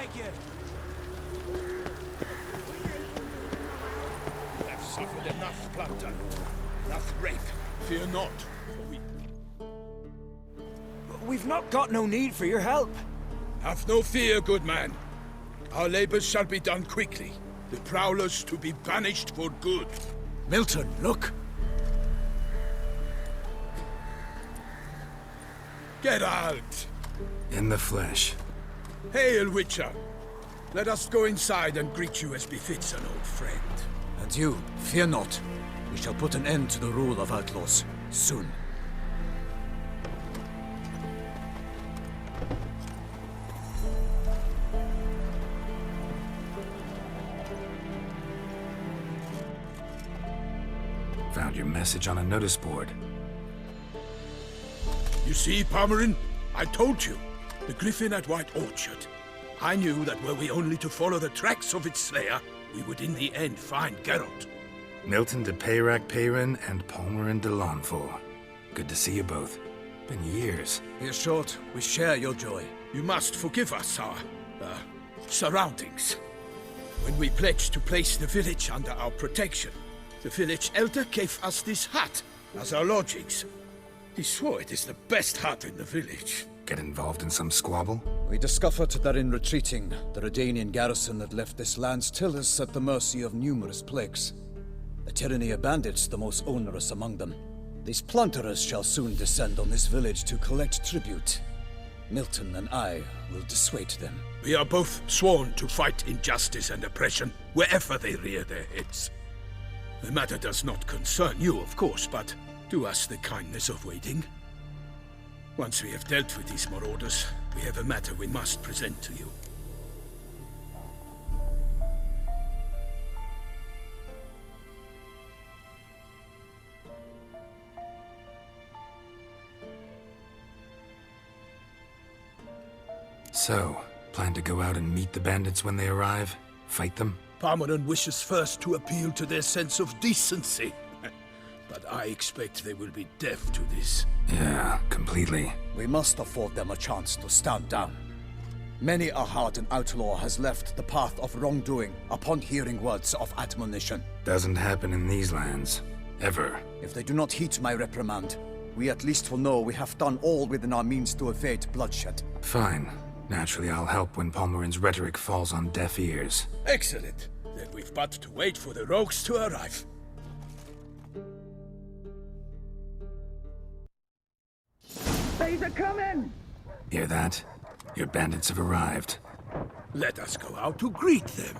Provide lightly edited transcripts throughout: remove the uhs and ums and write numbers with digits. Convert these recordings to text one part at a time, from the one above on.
Thank you. We have suffered enough plunder, enough rape. Fear not, for We've not got no need for your help. have no fear, good man. Our labors shall be done quickly. The prowlers to be banished for good. Milton, look. Geralt! In the flesh. Hail, Witcher! Let us go inside and greet you as befits an old friend. And you, fear not. We shall put an end to the rule of outlaws, soon. Found your message on a notice board. You see, Palmerin? I told you. The griffin at White Orchard. I knew that were we only to follow the tracks of its slayer, we would in the end find Geralt. Milton de Peyrac Peyrin and Palmerin de Launfal. Good to see you both. Been years. Here's short, we share your joy. You must forgive us our, surroundings. When we pledged to place the village under our protection, the village elder gave us this hut as our lodgings. He swore it is the best hut in the village. Get involved in some squabble? We discovered that in retreating, the Redanian garrison that left this land still is at the mercy of numerous plagues. A tyranny of bandits, the most onerous among them. These plunderers shall soon descend on this village to collect tribute. Milton and I will dissuade them. We are both sworn to fight injustice and oppression wherever they rear their heads. The matter does not concern you, of course, but do us the kindness of waiting. Once we have dealt with these marauders, we have a matter we must present to you. So, plan to go out and meet the bandits when they arrive? Fight them? Palmerin wishes first to appeal to their sense of decency. But I expect they will be deaf to this. Yeah, completely. We must afford them a chance to stand down. Many a hardened outlaw has left the path of wrongdoing upon hearing words of admonition. Doesn't happen in these lands. Ever. If they do not heed my reprimand, we at least will know we have done all within our means to evade bloodshed. Fine. Naturally, I'll help when Palmerin's rhetoric falls on deaf ears. Excellent. Then we've but to wait for the rogues to arrive. They're coming! Hear that? Your bandits have arrived. Let us go out to greet them.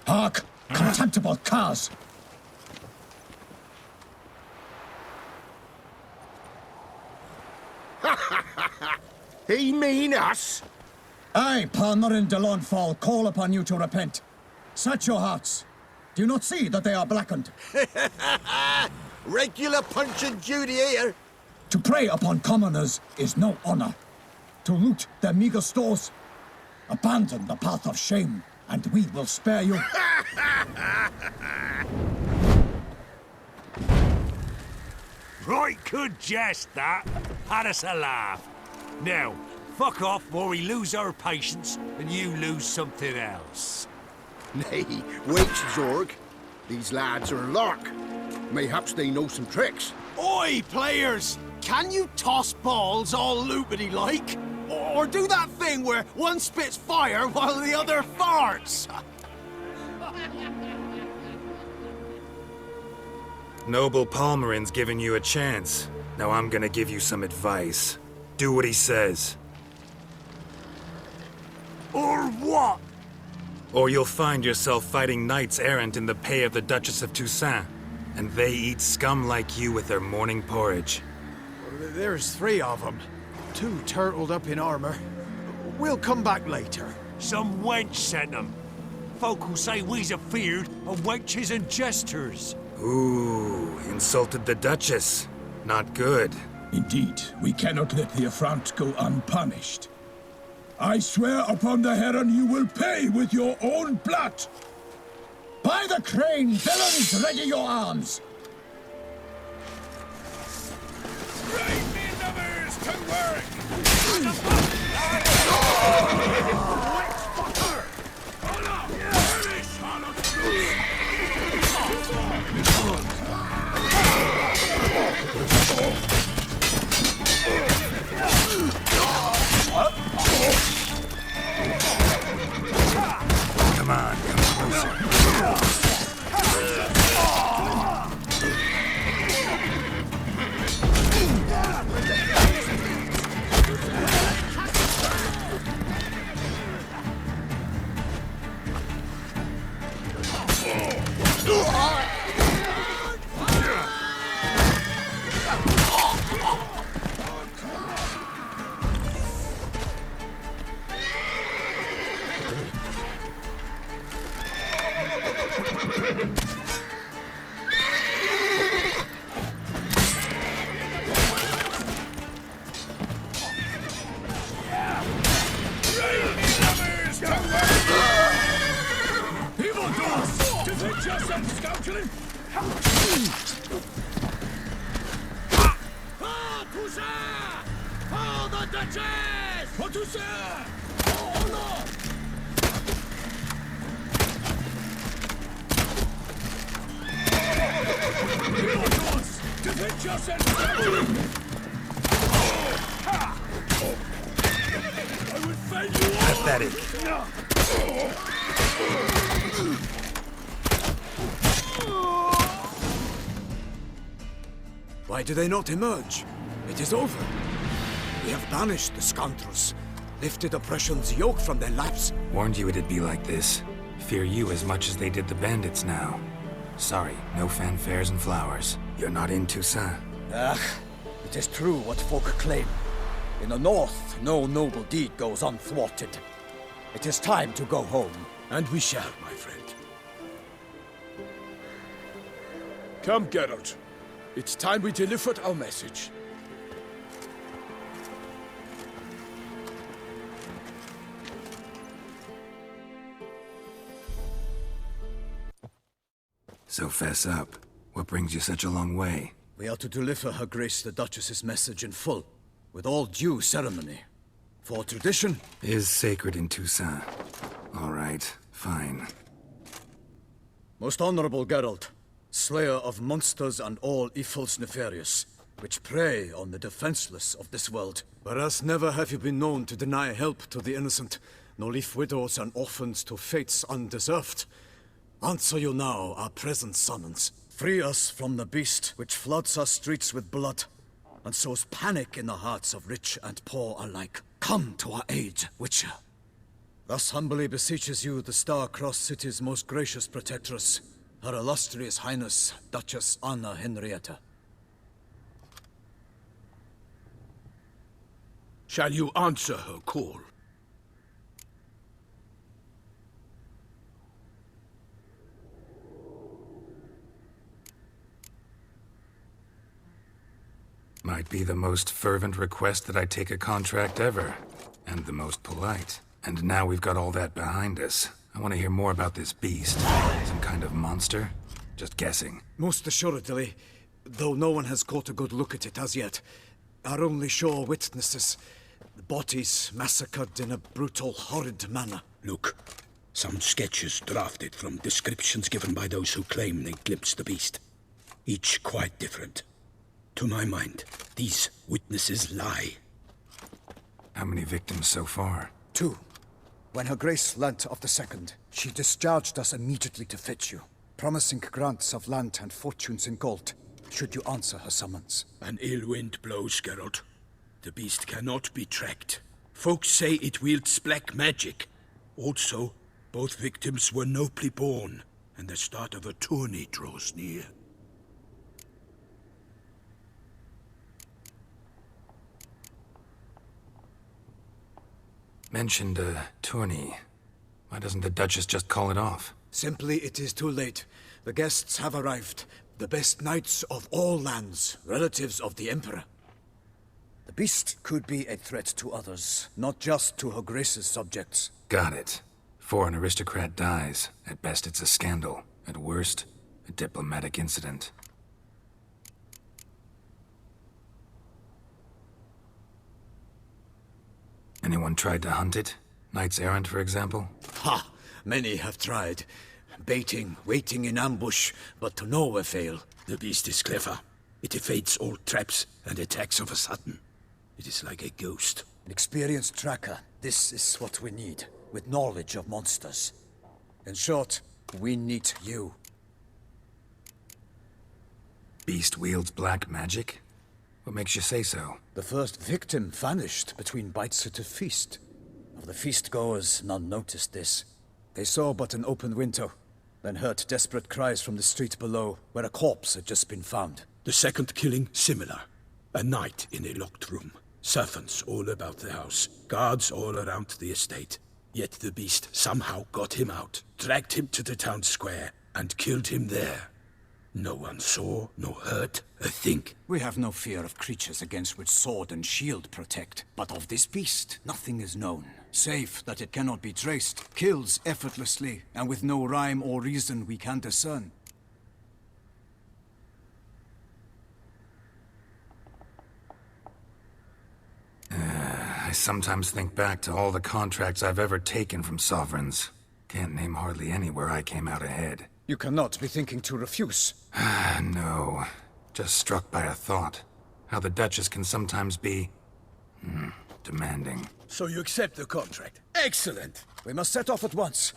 Hark! Contemptible curs! He mean us? I, Palmerin de Launfal, call upon you to repent. Search your hearts. Do you not see that they are blackened? Regular punch and duty here. To prey upon commoners is no honor. To loot their meager stores, abandon the path of shame, and we will spare you. Right good jest, that. Had us a laugh. Now, fuck off before we lose our patience and you lose something else. Nay, wait, Zorg. These lads are lark. Mayhaps they know some tricks. Oi, players! Can you toss balls all loopity-like? Or do that thing where one spits fire while the other farts? Noble Palmerin's giving you a chance. Now I'm gonna give you some advice. Do what he says. Or what? Or you'll find yourself fighting knights errant in the pay of the Duchess of Toussaint. And they eat scum like you with their morning porridge. There's 3 of them. 2 turtled up in armor. We'll come back later. Some wench sent them. Folk who say we's afeard of wenches and jesters. Ooh, insulted the Duchess. Not good. Indeed, we cannot let the affront go unpunished. I swear upon the Heron you will pay with your own blood! By the crane, villains, ready your arms! Bring me numbers to work! Come on, come closer. Pathetic. Why do they not emerge? It is over. We have banished the scoundrels, lifted oppression's yoke from their laps. Warned you it'd be like this. Fear you as much as they did the bandits now. Sorry, no fanfares and flowers. You're not in Toussaint. Ah, it is true what folk claim. In the north, no noble deed goes unthwarted. It is time to go home. And we shall, my friend. Come, Geralt. It's time we delivered our message. So fess up. What brings you such a long way? We are to deliver Her Grace the Duchess's message in full, with all due ceremony. For tradition Is sacred in Toussaint. All right, fine. Most honorable Geralt, slayer of monsters and all evils nefarious, which prey on the defenseless of this world. Whereas never have you been known to deny help to the innocent, nor leave widows and orphans to fates undeserved. Answer you now our present summons. Free us from the beast which floods our streets with blood, and sows panic in the hearts of rich and poor alike. Come to our aid, Witcher. Thus humbly beseeches you the Star-Crossed City's most gracious protectress, Her illustrious Highness, Duchess Anna Henrietta. Shall you answer her call? Might be the most fervent request that I take a contract ever. And the most polite. And now we've got all that behind us. I want to hear more about this beast. Some kind of monster? Just guessing. Most assuredly, though no one has caught a good look at it as yet. Our only sure witnesses. The bodies massacred in a brutal, horrid manner. Look, some sketches drafted from descriptions given by those who claim they glimpsed the beast. Each quite different. To my mind, these witnesses lie. How many victims so far? 2. When Her Grace learnt of the second, she discharged us immediately to fetch you, promising grants of land and fortunes in gold, should you answer her summons. An ill wind blows, Geralt. The beast cannot be tracked. Folks say it wields black magic. Also, both victims were nobly born, and the start of a tourney draws near. mentioned a tourney. Why doesn't the Duchess just call it off? Simply, it is too late. The guests have arrived. The best knights of all lands, relatives of the Emperor. The beast could be a threat to others, not just to Her Grace's subjects. Got it. Before an aristocrat dies, at best it's a scandal. At worst, a diplomatic incident. Anyone tried to hunt it? Knights errant, for example? Ha! Many have tried. Baiting, waiting in ambush, but to no avail. The beast is clever. It evades all traps and attacks of a sudden. It is like a ghost. An experienced tracker. This is what we need, with knowledge of monsters. In short, we need you. Beast wields black magic? What makes you say so? The first victim vanished between bites at a feast. Of the feast-goers, none noticed this. They saw but an open window, then heard desperate cries from the street below, where a corpse had just been found. The second killing, similar. A knight in a locked room. Servants all about the house. Guards all around the estate. Yet the beast somehow got him out, dragged him to the town square, and killed him there. No one saw, nor heard a thing. We have no fear of creatures against which sword and shield protect. But of this beast, nothing is known. Save that it cannot be traced, kills effortlessly, and with no rhyme or reason we can discern. I sometimes think back to all the contracts I've ever taken from sovereigns. Can't name hardly any where I came out ahead. You cannot be thinking to refuse. No. Just struck by a thought. How the Duchess can sometimes be... demanding. So you accept the contract. Excellent! We must set off at once.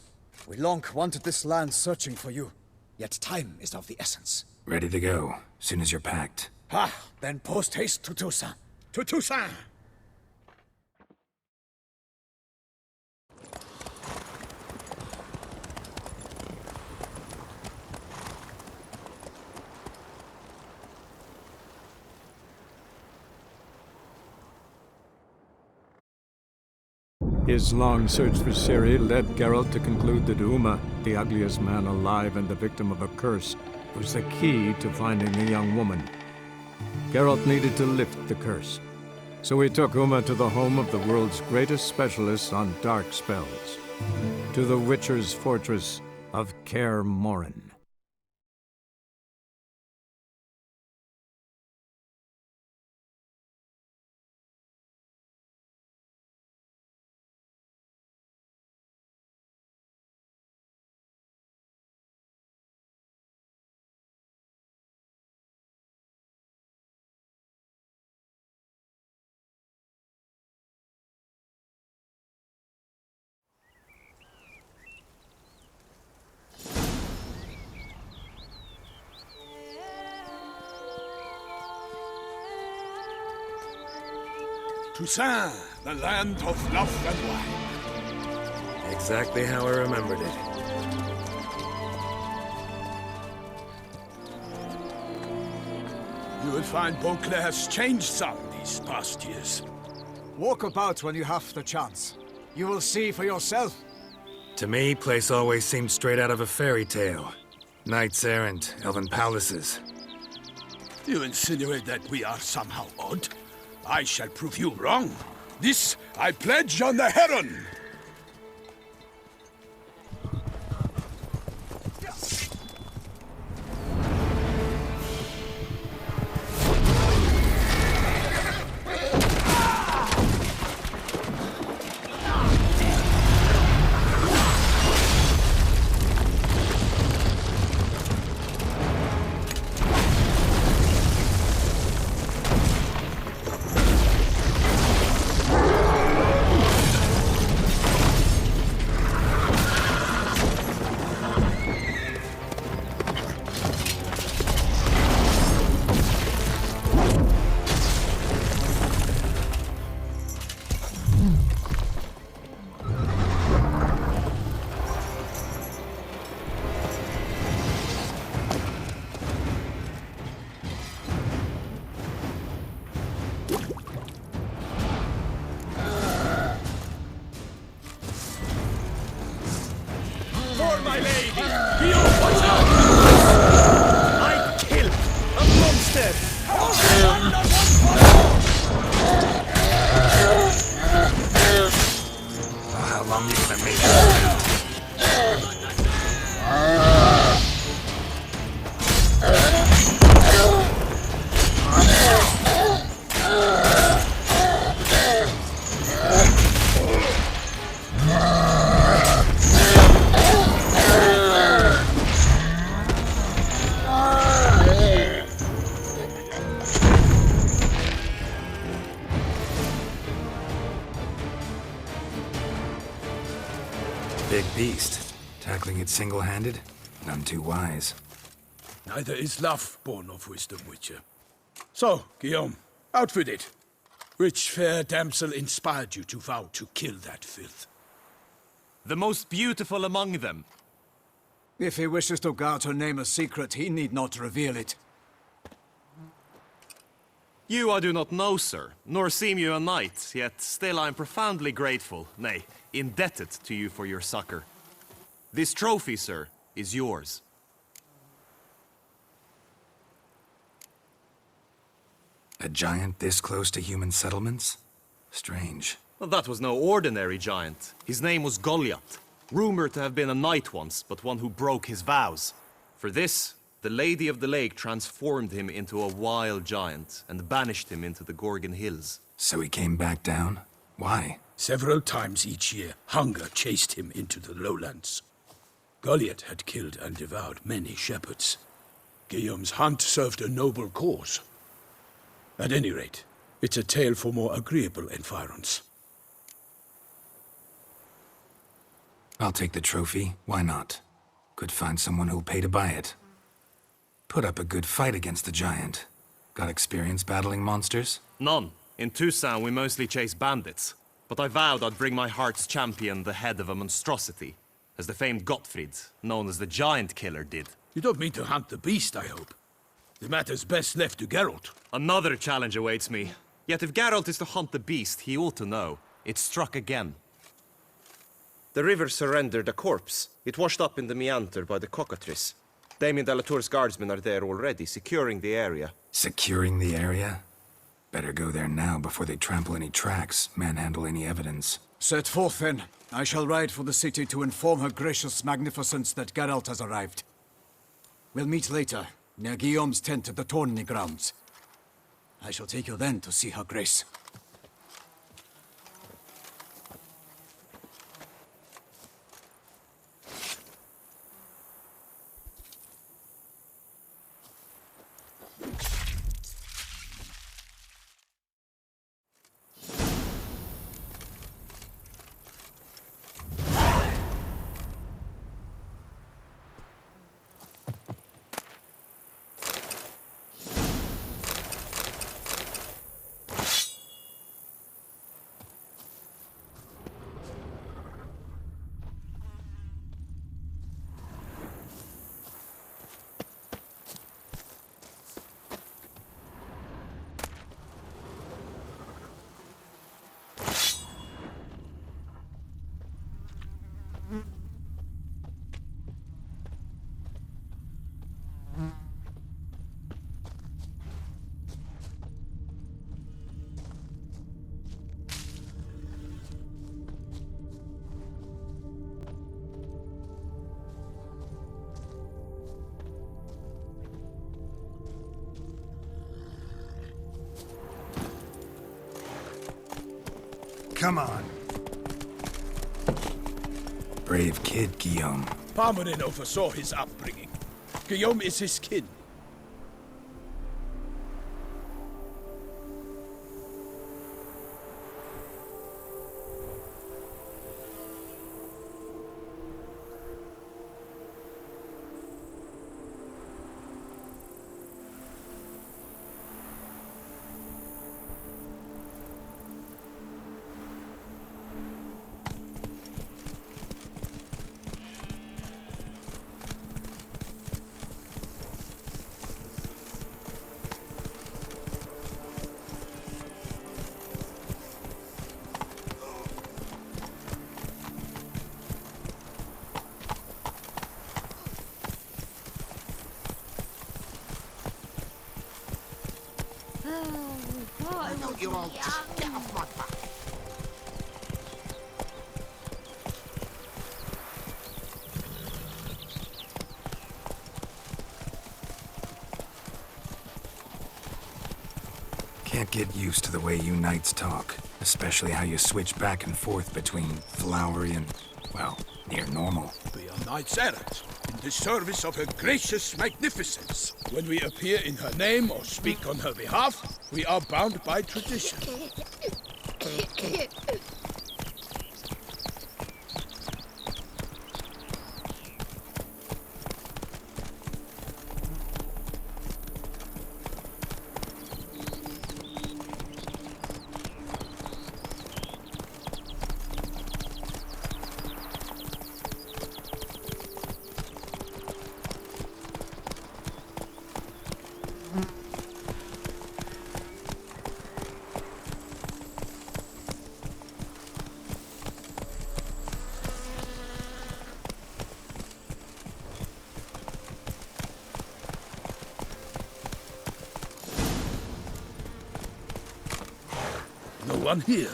We long wanted this land searching for you. Yet time is of the essence. Ready to go, soon as you're packed. Ah, then post-haste to Toussaint. To Toussaint! His long search for Ciri led Geralt to conclude that Uma, the ugliest man alive and the victim of a curse, was the key to finding the young woman. Geralt needed to lift the curse, so he took Uma to the home of the world's greatest specialist on dark spells, to the Witcher's fortress of Kaer Morhen. Toussaint, the land of love and wine. Exactly how I remembered it. You will find Beauclair has changed some these past years. Walk about when you have the chance. You will see for yourself. To me, place always seemed straight out of a fairy tale. Knights errant, elven palaces. You insinuate that we are somehow odd? I shall prove you wrong. This I pledge on the Heron! my lady! Guillaume, watch out! I killed a monster! How long you gonna make it? Big beast. Tackling it single-handed? None too wise. Neither is love born of wisdom, Witcher. So, Guillaume, out with it. Which fair damsel inspired you to vow to kill that filth? The most beautiful among them. If he wishes to guard her name a secret, he need not reveal it. You I do not know, sir, nor seem you a knight, yet still I am profoundly grateful, nay, indebted to you for your succor. This trophy, sir, is yours. A giant this close to human settlements? Strange. Well, that was no ordinary giant. His name was Goliath, rumored to have been a knight once, but one who broke his vows. For this, the Lady of the Lake transformed him into a wild giant and banished him into the Gorgon Hills. So he came back down? Why? Several times each year, hunger chased him into the lowlands. Goliath had killed and devoured many shepherds. Guillaume's hunt served a noble cause. At any rate, it's a tale for more agreeable environs. I'll take the trophy. Why not? Could find someone who'll pay to buy it. Put up a good fight against the giant. Got experience battling monsters? None. In Toussaint we mostly chase bandits. But I vowed I'd bring my heart's champion the head of a monstrosity, as the famed Gottfried, known as the Giant Killer, did. You don't mean to hunt the beast, I hope. The matter's best left to Geralt. Another challenge awaits me. Yet if Geralt is to hunt the beast, he ought to know. It struck again. The river surrendered a corpse. It washed up in the meander by the cockatrice. Damien de la Tour's guardsmen are there already, securing the area. Securing the area? Better go there now before they trample any tracks, manhandle any evidence. Set forth, then. I shall ride for the city to inform her gracious magnificence that Geralt has arrived. We'll meet later, near Guillaume's tent at the tourney grounds. I shall take you then to see her grace. Come on. Brave kid, Guillaume. Parmanin oversaw his upbringing. Guillaume is his kin. you all just get off my back. Can't get used to the way you knights talk, especially how you switch back and forth between flowery and, well, near normal. We are knights errant, in the service of her gracious magnificence. When we appear in her name or speak on her behalf, we are bound by tradition. No one here.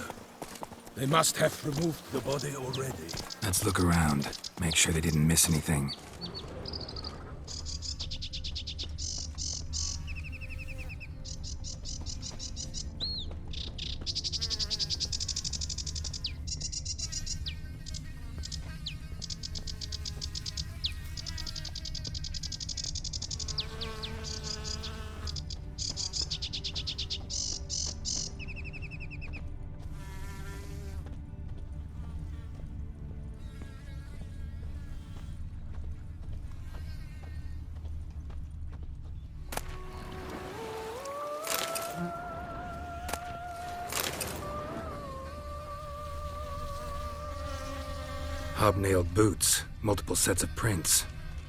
They must have removed the body already. Let's look around, make sure they didn't miss anything. Hobnailed boots, multiple sets of prints.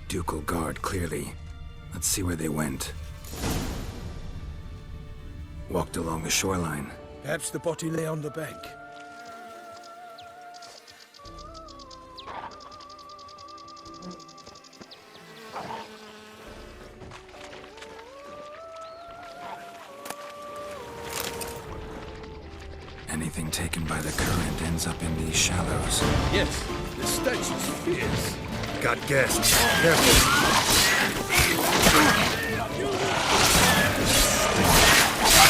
Ducal guard, clearly. Let's see where they went. Walked along the shoreline. Perhaps the body lay on the bank. Anything taken by the current ends up in these shallows. Yes, the stench is fierce. Got guests. Careful.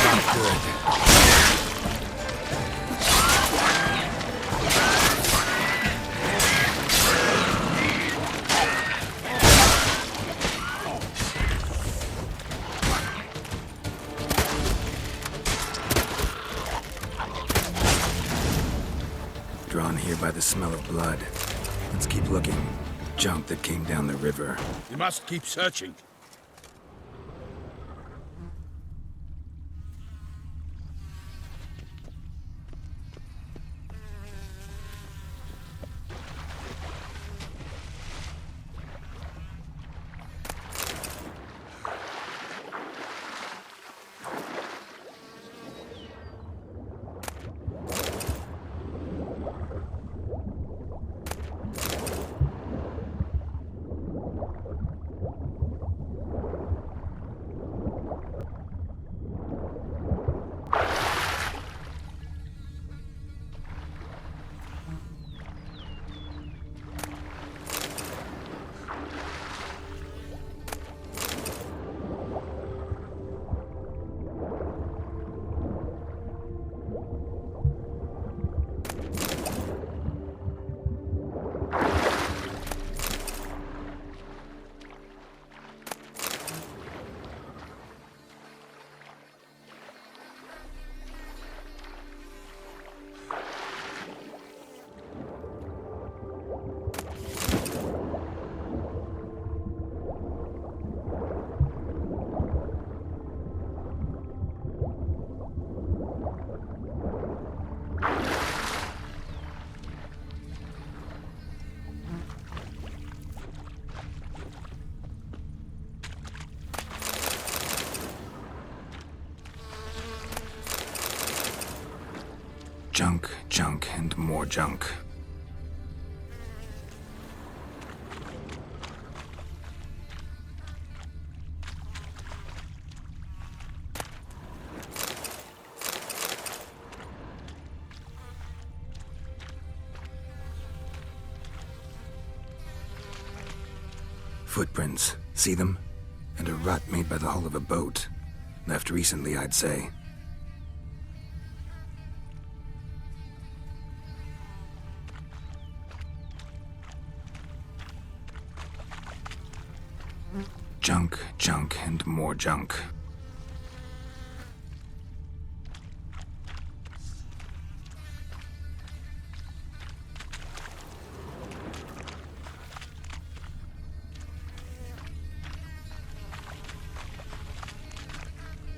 Not good. Drawn here by the smell of blood. Let's keep looking. Junk that came down the river. We must keep searching. Junk, junk, and more junk. Footprints. See them? And a rut made by the hull of a boat. Left recently, I'd say. Junk, junk, and more junk.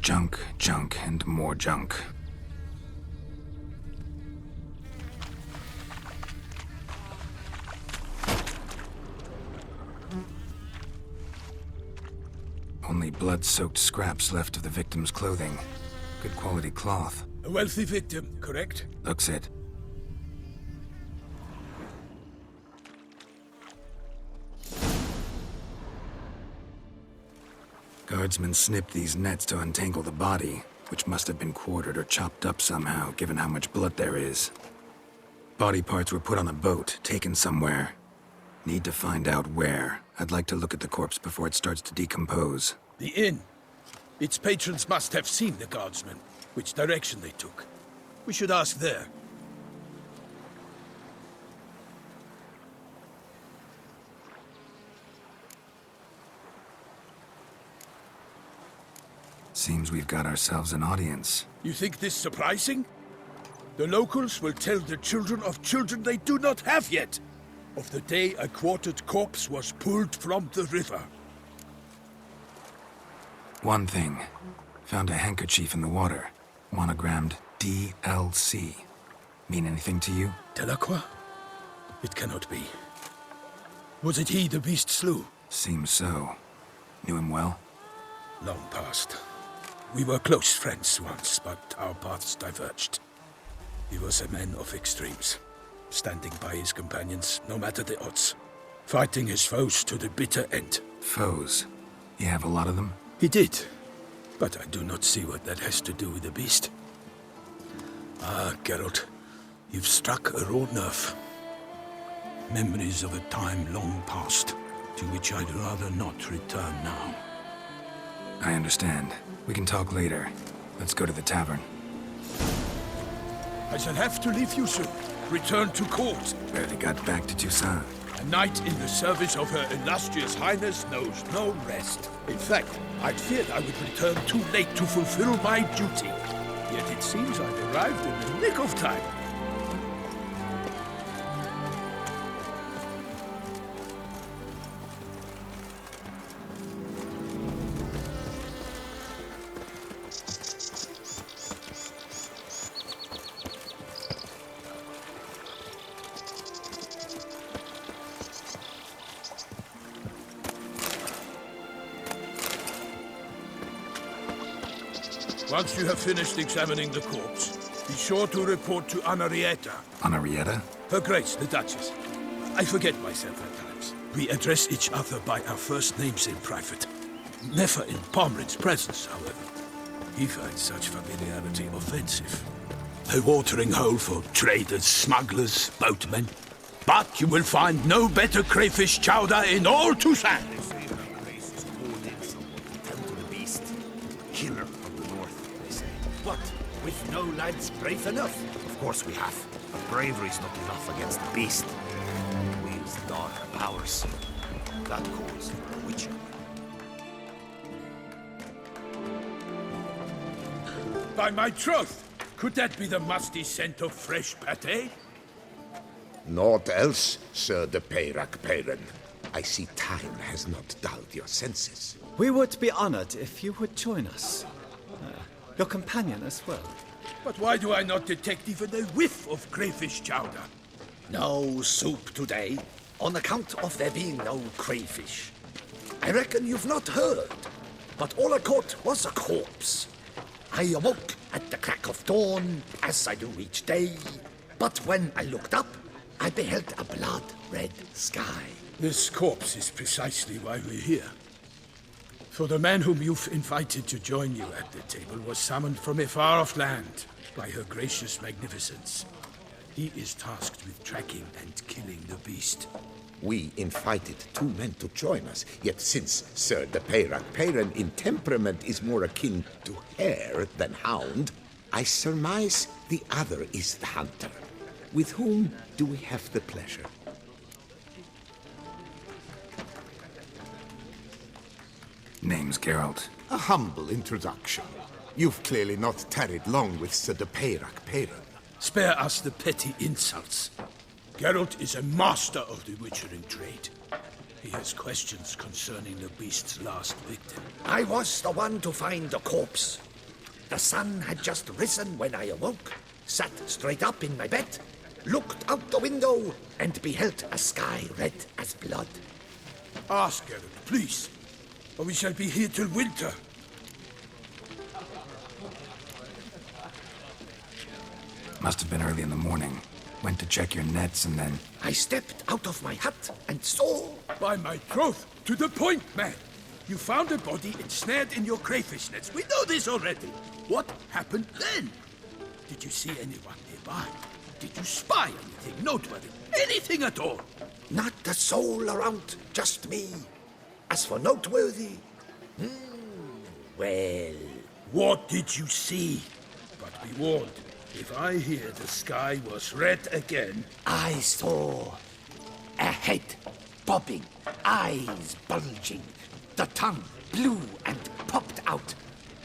Junk, junk, and more junk. Only blood-soaked scraps left of the victim's clothing. Good quality cloth. A wealthy victim, correct? Looks it. Guardsmen snipped these nets to untangle the body, which must have been quartered or chopped up somehow, given how much blood there is. Body parts were put on a boat, taken somewhere. Need to find out where. I'd like to look at the corpse before it starts to decompose. The inn. Its patrons must have seen the guardsmen, which direction they took. We should ask there. Seems we've got ourselves an audience. You think this surprising? The locals will tell the children of children they do not have yet, of the day a quartered corpse was pulled from the river. One thing. Found a handkerchief in the water. Monogrammed DLC. Mean anything to you? Delacroix? It cannot be. Was it he the beast slew? Seems so. Knew him well? Long past. We were close friends once, but our paths diverged. He was a man of extremes, standing by his companions, no matter the odds. Fighting his foes to the bitter end. Foes? You have a lot of them? He did, but I do not see what that has to do with the beast. Ah, Geralt, you've struck a raw nerve. Memories of a time long past, to which I'd rather not return now. I understand. We can talk later. Let's go to the tavern. I shall have to leave you soon. Return to court. Barely got back to Toussaint. A knight in the service of Her Illustrious Highness knows no rest. In fact, I'd feared I would return too late to fulfill my duty. Yet it seems I've arrived in the nick of time. Once you have finished examining the corpse, be sure to report to Anarietta. Anarietta? Her Grace, the Duchess. I forget myself at times. We address each other by our first names in private. Never in Pomrin's presence, however. He finds such familiarity offensive. A watering hole for traders, smugglers, boatmen. But you will find no better crayfish chowder in all Toussaint. With no lads brave enough? Of course we have. But bravery's not enough against the beast. We use darker powers. That calls for a witcher. By my troth, could that be the musty scent of fresh pâté? Naught else, Sir de Peyrac Peyran. I see time has not dulled your senses. We would be honored if you would join us. Your companion as well. But why do I not detect even a whiff of crayfish chowder? No soup today, on account of there being no crayfish. I reckon you've not heard, but all I caught was a corpse. I awoke at the crack of dawn, as I do each day, but when I looked up, I beheld a blood-red sky. This corpse is precisely why we're here. For the man whom you've invited to join you at the table was summoned from a far-off land by her gracious magnificence. He is tasked with tracking and killing the beast. We invited 2 men to join us, yet since Sir de Peyrak in temperament is more akin to hare than hound, I surmise the other is the hunter. With whom do we have the pleasure? Name's Geralt. A humble introduction. You've clearly not tarried long with Sir de Peyrak. Spare us the petty insults. Geralt is a master of the witchering trade. He has questions concerning the beast's last victim. I was the one to find the corpse. The sun had just risen when I awoke, sat straight up in my bed, looked out the window, and beheld a sky red as blood. Ask Geralt, please, or we shall be here till winter. Must have been early in the morning. Went to check your nets and then... I stepped out of my hut and saw... By my troth, to the point, man. You found a body ensnared in your crayfish nets. We know this already. What happened then? Did you see anyone nearby? Did you spy anything noteworthy? Anything at all? Not a soul around, just me. As for noteworthy... well... What did you see? But be warned, if I hear the sky was red again... I saw a head bobbing, eyes bulging, the tongue blue and popped out.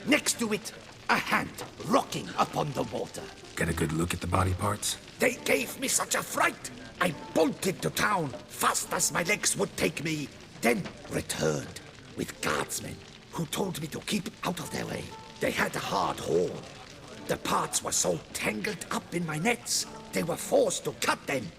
Next to it, a hand rocking upon the water. Get a good look at the body parts? They gave me such a fright. I bolted to town, fast as my legs would take me, then returned with guardsmen who told me to keep out of their way. They had a hard haul. The parts were so tangled up in my nets, they were forced to cut them.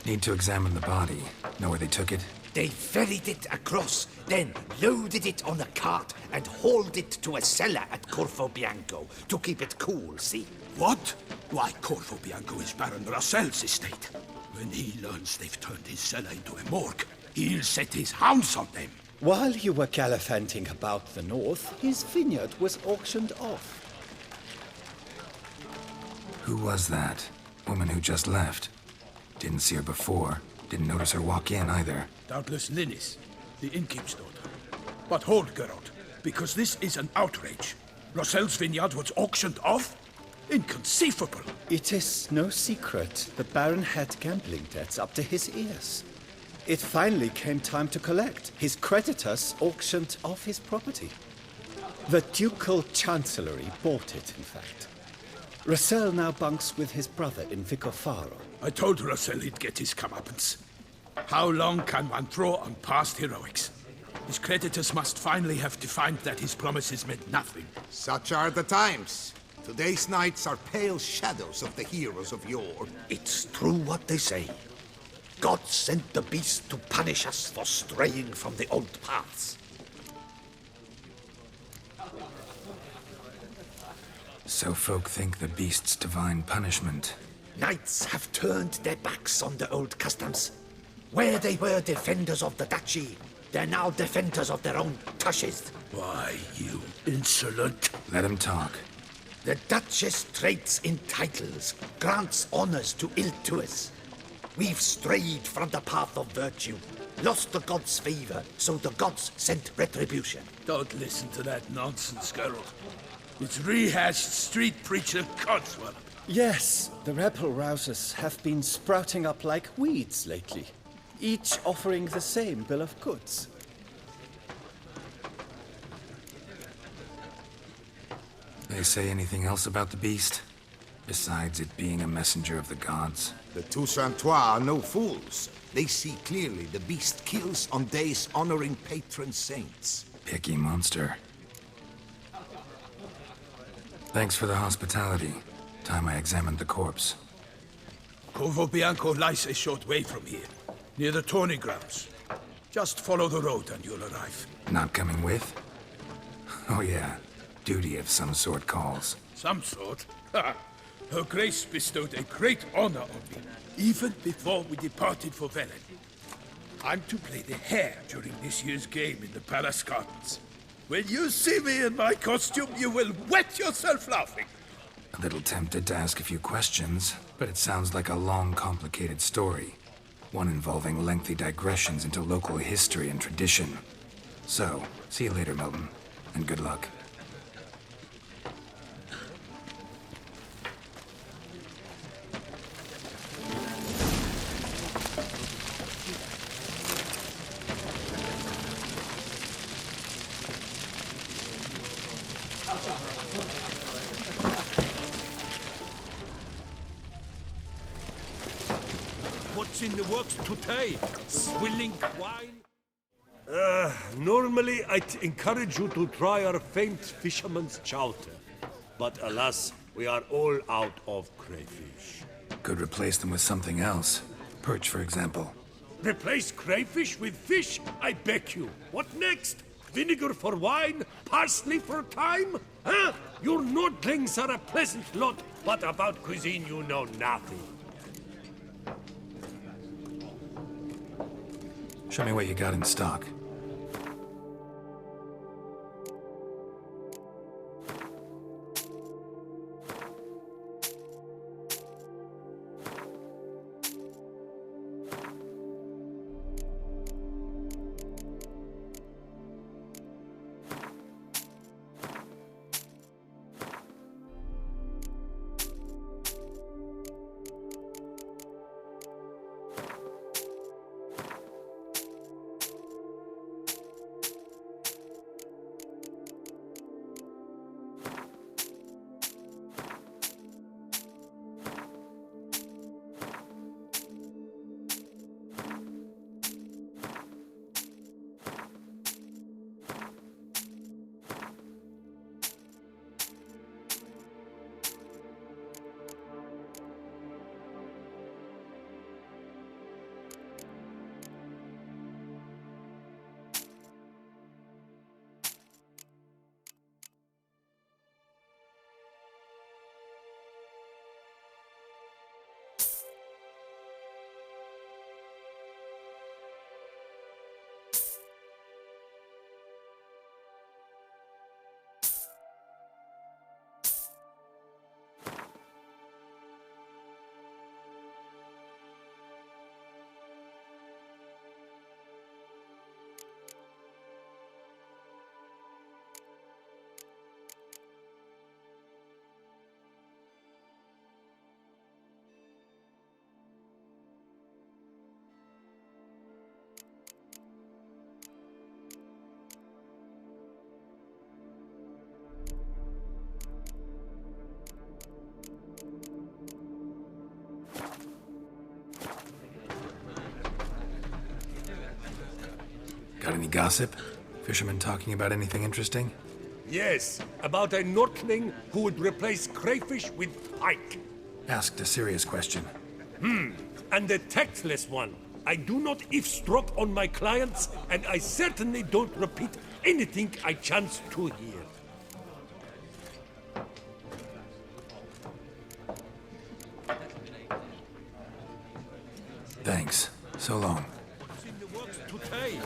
Need to examine the body. Know where they took it? They ferried it across, then loaded it on a cart and hauled it to a cellar at Corvo Bianco to keep it cool, see? What? Why, Corvo Bianco is Baron Russell's estate. When he learns they've turned his cellar into a morgue, he'll set his hounds on them. While you were gallivanting about the north, his vineyard was auctioned off. Who was that? Woman who just left. Didn't see her before. Didn't notice her walk in either. Doubtless Linnis, the innkeep's daughter. But hold, Geralt, because this is an outrage. Russell's vineyard was auctioned off? Inconceivable! It is no secret the Baron had gambling debts up to his ears. It finally came time to collect. His creditors auctioned off his property. The Ducal Chancellery bought it, in fact. Russell now bunks with his brother in Vicofaro. I told Russell he'd get his comeuppance. How long can one draw on past heroics? His creditors must finally have defined that his promises meant nothing. Such are the times. Today's knights are pale shadows of the heroes of yore. It's true what they say. God sent the beast to punish us for straying from the old paths. So folk think the beast's divine punishment. Knights have turned their backs on the old customs. Where they were defenders of the duchy, they're now defenders of their own tushes. Why, you insolent... Let him talk. The Duchess trades in titles, grants honors to ill-doers. We've strayed from the path of virtue, lost the gods' favor, so the gods sent retribution. Don't listen to that nonsense, Geralt. It's rehashed street preacher codswallop. Yes, the rebel rousers have been sprouting up like weeds lately, each offering the same bill of goods. They say anything else about the beast? Besides it being a messenger of the gods? The Toussaintois are no fools. They see clearly the beast kills on days honoring patron saints. Picky monster. Thanks for the hospitality. Time I examined the corpse. Corvo Bianco lies a short way from here, near the tourney grounds. Just follow the road and you'll arrive. Not coming with? Oh yeah, duty of some sort calls. Some sort? Her Grace bestowed a great honor on me, even before we departed for Velen. I'm to play the hare during this year's game in the Palace Gardens. When you see me in my costume, you will wet yourself laughing. A little tempted to ask a few questions, but it sounds like a long, complicated story. One involving lengthy digressions into local history and tradition. So, see you later, Milton, and good luck. What's in the works today? Swilling wine? Normally I'd encourage you to try our famed fisherman's chowder. But alas, we are all out of crayfish. Could replace them with something else. Perch, for example. Replace crayfish with fish? I beg you. What next? Vinegar for wine? Parsley for thyme? Huh? Your Nordlings are a pleasant lot, but about cuisine you know nothing. Show me what you got in stock. Got any gossip? Fishermen talking about anything interesting? Yes, about a Nordling who would replace crayfish with pike. Asked a serious question. And a tactless one. I do not eavesdrop on my clients, and I certainly don't repeat anything I chance to hear. Thanks. So long. What's in the works today?